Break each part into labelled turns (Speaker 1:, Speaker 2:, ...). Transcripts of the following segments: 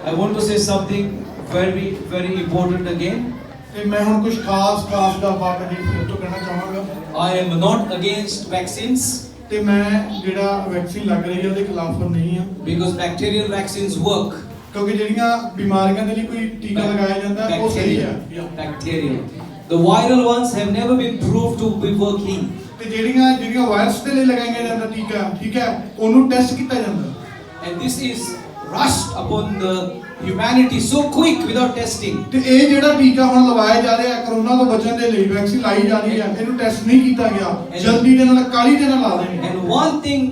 Speaker 1: I want to say something very, very important again.
Speaker 2: ਤੇ ਮੈਂ ਹੁਣ ਕੁਝ ਖਾਸ ਗੱਲਬਾਤ ਅਜੇ ਫਿਰ ਤੋਂ ਕਹਿਣਾ ਚਾਹਾਂਗਾ।
Speaker 1: I am not against vaccines
Speaker 2: ਤੇ ਮੈਂ ਜਿਹੜਾ ਵੈਕਸੀਨ ਲੱਗ ਰਹੀ ਹੈ ਉਹਦੇ ਖਿਲਾਫ ਨਹੀਂ ਆ,
Speaker 1: because bacterial vaccines work.
Speaker 2: ਕਿਉਂਕਿ ਜਿਹੜੀਆਂ ਬਿਮਾਰੀਆਂ ਦੇ ਲਈ ਕੋਈ ਟੀਕਾ ਲਗਾਇਆ ਜਾਂਦਾ ਹੈ ਉਹ ਸਹੀ ਹੈ।
Speaker 1: Bacterial. The viral ones have never been proved to be working.
Speaker 2: ਤੇ ਜਿਹੜੀਆਂ ਵਾਇਰਸ ਦੇ ਲਈ ਲਗਾਈਆਂ ਜਾਂਦਾ ਟੀਕਾ, ਠੀਕ ਹੈ, ਉਹਨੂੰ ਟੈਸਟ ਕੀਤਾ ਜਾਂਦਾ।
Speaker 1: And this is rushed upon the humanity so quick without testing.
Speaker 2: ਤੇ ਇਹ ਜਿਹੜਾ ਟੀਕਾ ਹੁਣ ਲਵਾਇਆ ਜਾ ਰਿਹਾ ਹੈ ਕਰੋਨਾ ਤੋਂ ਬਚਣ ਦੇ ਲਈ, ਵੈਕਸੀਨ ਲਾਈ ਜਾ ਰਹੀ ਹੈ, ਇਹਨੂੰ ਟੈਸਟ ਨਹੀਂ ਕੀਤਾ ਗਿਆ, ਜਲਦੀ ਦੇ ਨਾਲ ਕਾਲੀ ਦੇ ਨਾਲ ਲਾ ਦੇਣਗੇ।
Speaker 1: And one thing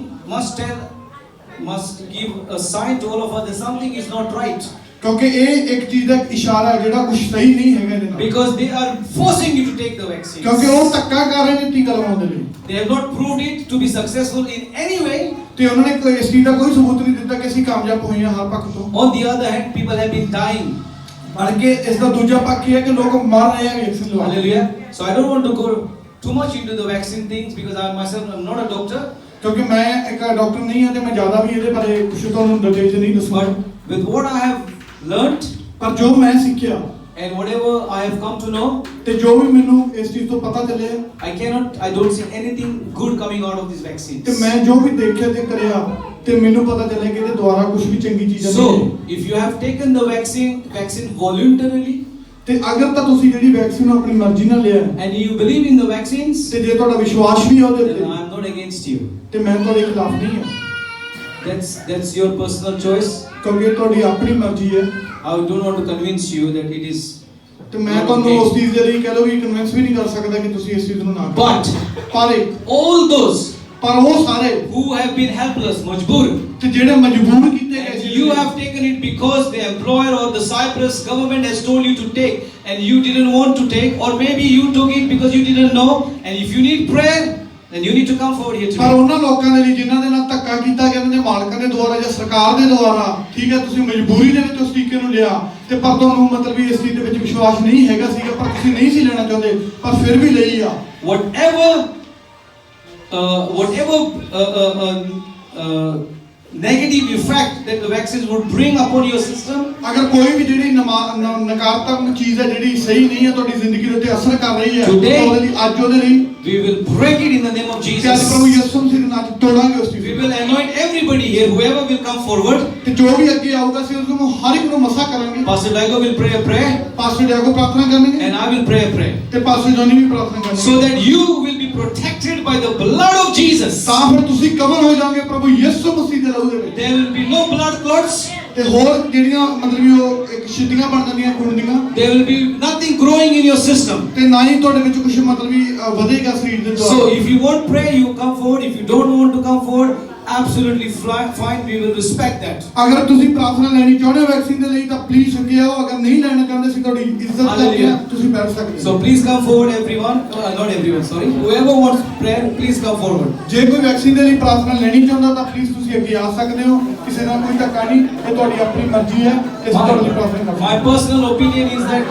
Speaker 1: must give a sign to all of us that something is not right.
Speaker 2: ਕਿਉਂਕਿ ਇਹ ਇੱਕ ਚੀਜ਼ ਦਾ ਇਸ਼ਾਰਾ ਹੈ ਜਿਹੜਾ ਕੁਝ ਸਹੀ ਨਹੀਂ ਹੈਗਾ ਇਹਦੇ ਨਾਲ।
Speaker 1: Because they are forcing you to take the vaccine.
Speaker 2: ਕਿਉਂਕਿ ਉਹ ਧੱਕਾ ਕਰ ਰਹੇ ਨੇ ਟੀਕਾ ਲਵਾਉਣ ਦੇ ਲਈ।
Speaker 1: They have not proved it to be successful in any way.
Speaker 2: ਤੇ ਉਹਨਾਂ ਨੇ ਕੋਈ ਇਸ ਚੀਜ਼ ਦਾ ਕੋਈ ਸਬੂਤ ਨਹੀਂ ਦਿੱਤਾ ਕਿ ਅਸੀਂ ਕਾਮਯਾਬ ਹੋਏ ਹਾਂ ਹਰ ਪੱਖ ਤੋਂ।
Speaker 1: On the other hand, people have been dying.
Speaker 2: ਬਲਕਿ ਇਸ ਦਾ ਦੂਜਾ ਪੱਖ ਇਹ ਹੈ ਕਿ ਲੋਕ ਮਰ ਰਹੇ ਹਨ ਵੈਕਸੀਨ ਲਵਾ ਕੇ।
Speaker 1: Hallelujah. So I don't want to go too much into the vaccine things because I myself am not a doctor.
Speaker 2: ਕਿਉਂਕਿ ਮੈਂ ਇੱਕ ਡਾਕਟਰ ਨਹੀਂ ਹਾਂ ਤੇ ਮੈਂ ਜ਼ਿਆਦਾ ਵੀ ਇਹਦੇ ਬਾਰੇ ਕੁਝ ਤੁਹਾਨੂੰ ਡਿਟੇਲ ਨਹੀਂ ਦੱਸੂਗਾ।
Speaker 1: But with what I have learnt
Speaker 2: ਪਰ ਜੋ ਮੈਂ ਸਿੱਖਿਆ
Speaker 1: and whatever I have come to know,
Speaker 2: ਤੇ ਜੋ ਵੀ ਮੈਨੂੰ ਇਸ ਚੀਜ਼ ਤੋਂ ਪਤਾ ਚੱਲਿਆ,
Speaker 1: I don't see anything good coming out of these vaccines.
Speaker 2: ਤੇ ਮੈਂ ਜੋ ਵੀ ਦੇਖਿਆ ਤੇ ਕਰਿਆ ਤੇ ਮੈਨੂੰ ਪਤਾ ਚੱਲਿਆ ਕਿ ਇਹਦੇ ਦੁਆਰਾ ਕੁਝ ਵੀ ਚੰਗੀ ਚੀਜ਼ਾਂ ਨਹੀਂ।
Speaker 1: So if you have taken the vaccine voluntarily
Speaker 2: ਤੇ ਅਗਰ ਤਾਂ ਤੁਸੀਂ ਜਿਹੜੀ ਵੈਕਸੀਨ ਆਪਣੀ ਮਰਜ਼ੀ ਨਾਲ ਲਿਆ
Speaker 1: and you believe in the vaccines,
Speaker 2: ਤੇ ਜੇ ਤੁਹਾਡਾ ਵਿਸ਼ਵਾਸ ਵੀ ਹੈ ਉਹਦੇ
Speaker 1: then
Speaker 2: ਉੱਤੇ,
Speaker 1: I am not against you.
Speaker 2: ਤੇ ਮੈਂ ਤੁਹਾਡੇ ਖਿਲਾਫ ਨਹੀਂ ਹਾਂ।
Speaker 1: That's your personal choice.
Speaker 2: ਕਿਉਂਕਿ ਤੁਹਾਡੀ ਆਪਣੀ ਮਰਜ਼ੀ ਹੈ।
Speaker 1: I don't want to convince you that it is.
Speaker 2: ਤੇ ਮੈਂ ਤੁਹਾਨੂੰ ਉਸ ਚੀਜ਼ ਦੇ ਲਈ ਕਹਿ ਲਓ ਵੀ ਕਨਵਿੰਸ ਵੀ ਨਹੀਂ ਕਰ ਸਕਦਾ ਕਿ ਤੁਸੀਂ ਇਸ ਚੀਜ਼ ਨੂੰ ਨਾ ਕਰੋ।
Speaker 1: But all those
Speaker 2: ਪਰ ਉਹ ਸਾਰੇ
Speaker 1: who have been helpless, majboor,
Speaker 2: ਤੇ ਜਿਹੜੇ ਮਜਬੂਰ ਕੀਤੇ ਗਏ ਸੀ,
Speaker 1: you have taken it because the employer or the Cyprus government has told you to take and you didn't want to take, or maybe you took it because you didn't know, and if you need prayer then you need to come forward here
Speaker 2: ਪਰ
Speaker 1: today.
Speaker 2: ਉਹਨਾਂ ਲੋਕਾਂ ਦੇ ਲਈ ਜਿਨ੍ਹਾਂ ਦੇ ਨਾਲ ਧੱਕਾ ਕੀਤਾ ਗਿਆ, ਉਹਨਾਂ ਦੇ ਮਾਲਕਾਂ ਦੇ ਦੁਆਰਾ ਜਾਂ ਸਰਕਾਰ ਦੇ ਦੁਆਰਾ, ਠੀਕ ਹੈ, ਤੁਸੀਂ ਮਜਬੂਰੀ ਦੇ ਵਿੱਚ ਉਸ ਟੀਕੇ ਨੂੰ ਲਿਆ ਤੇ ਪਰ ਤੁਹਾਨੂੰ ਮਤਲਬ ਵੀ ਇਸ ਚੀਜ਼ ਦੇ ਵਿੱਚ ਵਿਸ਼ਵਾਸ ਨਹੀਂ ਹੈਗਾ ਸੀਗਾ, ਪਰ ਤੁਸੀਂ ਨਹੀਂ ਸੀ ਲੈਣਾ ਚਾਹੁੰਦੇ ਪਰ ਫਿਰ ਵੀ ਲਈ ਆ।
Speaker 1: Whatever negative effect that the vaccines would bring upon your system,
Speaker 2: ਅਗਰ ਕੋਈ ਵੀ ਜਿਹੜੀ ਨਕਾਰਾਤਮਕ ਚੀਜ਼ ਹੈ ਜਿਹੜੀ ਸਹੀ ਨਹੀਂ ਹੈ ਤੁਹਾਡੀ ਜ਼ਿੰਦਗੀ ਦੇ ਉੱਤੇ ਅਸਰ ਕਰ ਰਹੀ ਹੈ,
Speaker 1: Today,
Speaker 2: ਉਹਦੇ ਲਈ ਅੱਜ ਉਹਦੇ ਲਈ
Speaker 1: we will break it in the name of
Speaker 2: ਕਿ ਅੱਜ
Speaker 1: Jesus.
Speaker 2: ਪ੍ਰਭੂ ਯਿਸੂ ਮਸੀਹ ਦੇ ਨਾਮ ਨਾਲ ਤੋੜਾਂਗੇ ਉਸ ਚੀਜ਼
Speaker 1: We
Speaker 2: ਨੂੰ।
Speaker 1: will anoint everybody here, whoever will come forward.
Speaker 2: ਤੇ ਜੋ ਵੀ ਅੱਗੇ ਆਊਗਾ ਅਸੀਂ ਉਸ ਨੂੰ ਹਰ ਇੱਕ ਨੂੰ ਮਸਾ ਕਰਾਂਗੇ।
Speaker 1: Pastor Dago will pray a prayer
Speaker 2: pastor Diego ਪ੍ਰਾਰਥਨਾ ਕਰਨਗੇ
Speaker 1: and I will pray a prayer,
Speaker 2: ਤੇ ਪਾਸਟਰ ਜੋਨੀ ਵੀ ਪ੍ਰਾਰਥਨਾ ਕਰਨਗੇ,
Speaker 1: so that you will be protected by the blood of Jesus.
Speaker 2: ਤਾਂ ਫਿਰ ਤੁਸੀਂ ਕਵਰ ਹੋ ਜਾਓਗੇ ਪ੍ਰਭੂ ਯਿਸੂ ਮਸੀਹ ਦੇ ਲਹੂ ਦੇ ਵਿੱਚ।
Speaker 1: There will be no blood clots.
Speaker 2: ਤੇ ਹੋਰ ਜਿਹੜੀਆਂ ਮਤਲਬ ਵੀ ਉਹ ਇੱਕ ਛਿੱਟੀਆਂ ਬਣ ਜਾਂਦੀਆਂ ਖੂਨ ਦੀਆਂ,
Speaker 1: There will be nothing growing in your system.
Speaker 2: ਤੇ ਨਾ ਹੀ ਤੁਹਾਡੇ ਵਿੱਚ ਕੁਝ ਮਤਲਬ ਵੀ ਵਧੇਗਾ ਸਰੀਰ ਦੇ ਦੁਆਰਾ।
Speaker 1: So if you want prayer, you come forward. If you don't want to come forward, absolutely fine. We will respect that.
Speaker 2: ਅਗਰ ਤੁਸੀਂ ਪ੍ਰਾਰਥਨਾ ਲੈਣੀ ਚਾਹੁੰਦੇ ਹੋ ਵੈਕਸੀਨ ਦੇ ਲਈ ਤਾਂ ਪਲੀਜ਼ ਅੱਗੇ ਆਓ, ਅਗਰ ਨਹੀਂ ਲੈਣਾ ਚਾਹੁੰਦੇ ਸੀ ਤੁਹਾਡੀ ਇੱਜ਼ਤ ਕਰਦੇ ਹਾਂ, ਤੁਸੀਂ ਬੈਠ ਸਕਦੇ
Speaker 1: So
Speaker 2: ਹੋ।
Speaker 1: please come forward, everyone. Not everyone, sorry. Whoever wants prayer, please come forward.
Speaker 2: ਜੇ ਕੋਈ ਵੈਕਸੀਨ ਦੇ ਲਈ ਪ੍ਰਾਰਥਨਾ ਲੈਣੀ ਚਾਹੁੰਦਾ ਤਾਂ ਪਲੀਜ਼ ਤੁਸੀਂ ਅੱਗੇ ਆ ਸਕਦੇ ਹੋ, ਕਿਸੇ ਨਾਲ ਕੋਈ ਧੱਕਾ ਨਹੀਂ, ਇਹ ਤੁਹਾਡੀ ਆਪਣੀ ਮਰਜ਼ੀ ਹੈ, ਤੇ ਅਸੀਂ ਤੁਹਾਡੇ ਲਈ ਪ੍ਰਾਰਥਨਾ ਕਰਾਂਗੇ।
Speaker 1: My personal opinion is that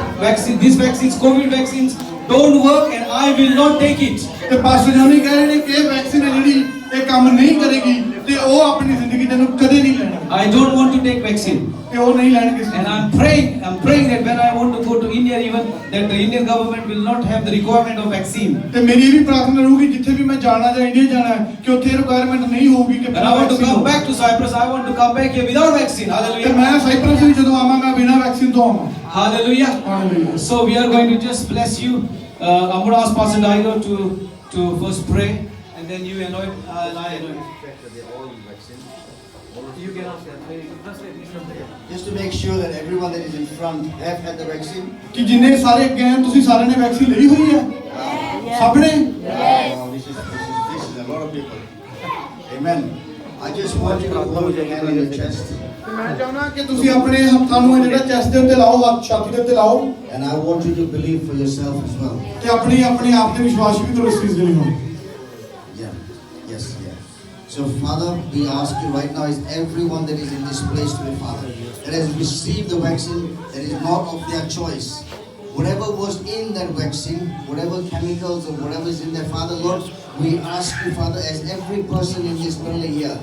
Speaker 1: these vaccines, COVID vaccines, don't work and I will not take it.
Speaker 2: ਤੇ ਪਾਸਟਰ ਜੋਨੀ ਕਹਿ ਰਹੇ ਨੇ ਕਿ ਇਹ ਵੈਕਸੀਨ ਹੈ ਜਿਹੜੀ ਇਹ ਕੰਮ ਨਹੀਂ ਕਰੇਗੀ ਤੇ ਉਹ ਆਪਣੀ ਜ਼ਿੰਦਗੀ ਦੇ ਨੂੰ ਕਦੇ ਨਹੀਂ ਲੈਣਾ,
Speaker 1: I don't want to take vaccine.
Speaker 2: ਤੇ ਉਹ ਨਹੀਂ ਲੈਣਗੇ।
Speaker 1: And I'm praying that when I want to go to India even, that the Indian government will not have the requirement of vaccine.
Speaker 2: ਤੇ ਮੇਰੀ ਇਹ ਵੀ ਪ੍ਰਾਰਥਨਾ ਰਹੂਗੀ ਜਿੱਥੇ ਵੀ ਮੈਂ ਜਾਣਾ ਜਾਂ ਇੰਡੀਆ ਜਾਣਾ ਹੈ ਕਿ ਉੱਥੇ ਰਿਕੁਆਇਰਮੈਂਟ ਨਹੀਂ ਹੋਊਗੀ ਕਿ
Speaker 1: When I want to come back to Cyprus, I want to come back here without vaccine.
Speaker 2: ਤੇ
Speaker 1: Hallelujah.
Speaker 2: ਮੈਂ ਸਾਈਪ੍ਰਸ ਵੀ ਜਦੋਂ ਆਵਾਂ ਮੈਂ ਬਿਨਾਂ ਵੈਕਸੀਨ ਤੋਂ ਆਵਾਂ।
Speaker 1: Hallelujah.
Speaker 2: Hallelujah.
Speaker 1: So we are going to just bless you. I'm going to ask Pastor Daigo to first pray, and then you anoint and I anoint. You can ask that.
Speaker 3: Just to make sure that everyone that is in front have had the vaccine.
Speaker 2: ਕਿ ਜਿੰਨੇ ਸਾਰੇ ਅੱਗੇ ਆਏ ਤੁਸੀਂ ਸਾਰਿਆਂ ਨੇ vaccine ਲਈ ਹੋਈ ਹੈ? ਸਭ ਨੇ?
Speaker 3: Wow, this is a lot of people. Amen. I just want you to hold your hand in your chest.
Speaker 2: ਮੈਂ ਚਾਹੁੰਦਾ ਕਿ ਤੁਸੀਂ ਆਪਣੇ ਹੱਥਾਂ ਨੂੰ ਜਿਹੜਾ ਚੈਸਟ ਦੇ ਉੱਤੇ ਲਾਓ, ਹੱਥ ਛਾਤੀ ਦੇ ਉੱਤੇ ਲਾਓ,
Speaker 3: And I want you to believe for yourself as well.
Speaker 2: ਤੇ ਆਪਣੇ ਆਪ ਤੇ ਵਿਸ਼ਵਾਸ ਵੀ ਕਰੋ ਇਸ ਚੀਜ਼ ਦੇ ਲਈ ਹੋਵੇ।
Speaker 3: Yeah. Yes, yeah. So Father, we ask you right now, is everyone that is in this place today, Father, that has received the vaccine, that is not of their choice. Whatever was in that vaccine, whatever chemicals or whatever is in there, Father, Lord, we ask you, Father, as every person in this building here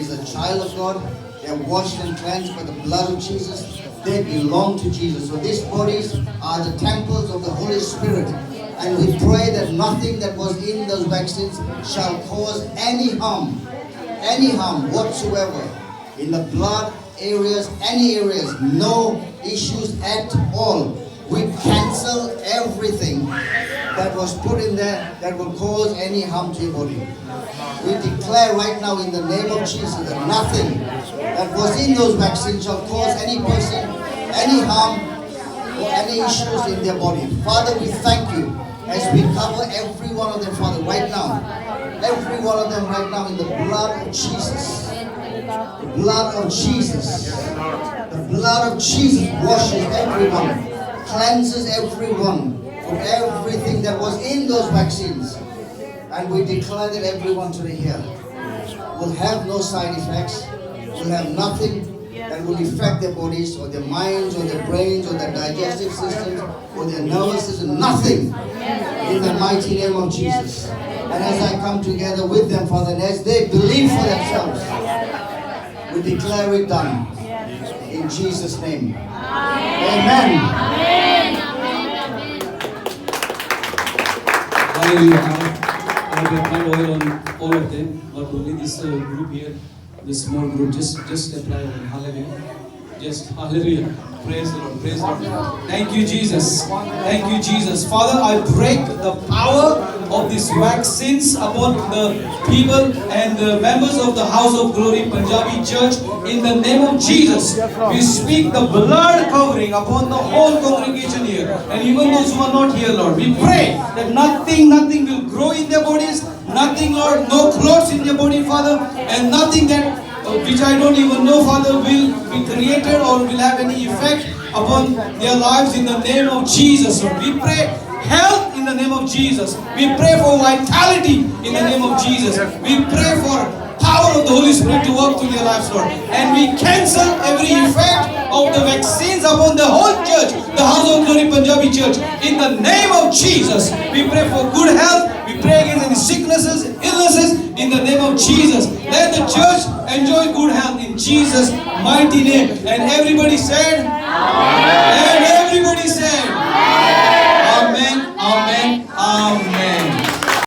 Speaker 3: is a child of God, they are washed and cleansed by the blood of Jesus. they belong to Jesus. So these bodies are the temples of the Holy Spirit. And we pray that nothing that was in those vaccines shall cause any harm whatsoever. In the blood areas, any areas, no issues at all. We cancel everything that was put in there that will cause any harm to your body. We declare right now in the name of Jesus that nothing that was in those vaccines shall cause any person any harm or any issues in their body. Father, we thank you as we cover every one of them, Father, right now. Every one of them right now in the blood of Jesus. The blood of Jesus. The blood of Jesus washes everyone, cleanses everyone from everything that was in those vaccines. And we declare that everyone today here will have no side effects, will have nothing that will affect their bodies or their minds or their brains or their digestive systems or their nervous system, nothing, in the mighty name of Jesus. And as I come together with them, Father, and as they believe for themselves, we declare it done. In Jesus' name. Amen.
Speaker 1: Hallelujah. I have applied oil on all of them, but only this group here, this small group, just apply oil. Hallelujah. Just hallelujah. Praise the Lord. Praise the Lord. Thank you, Jesus. Thank you, Jesus. Father, I break the power of these vaccines upon the people and the members of the House of Glory Punjabi Church in the name of Jesus. We speak the blood covering upon the whole congregation here and even those who are not here, Lord. We pray that nothing will grow in their bodies, nothing, Lord, no clots in their body, Father, and nothing that which I don't even know, Father, will be created or will have any effect upon their lives in the name of Jesus. Lord. We pray health in the name of Jesus. We pray for vitality in the name of Jesus. We pray for power of the Holy Spirit to work through their lives, Lord. And we cancel every effect of the vaccines upon the whole church, the House of Glory Punjabi Church. In the name of Jesus, we pray for good health. We pray against any sicknesses, illnesses, in the name of Jesus. Let the church enjoy good health in Jesus' mighty name. And everybody said, Amen.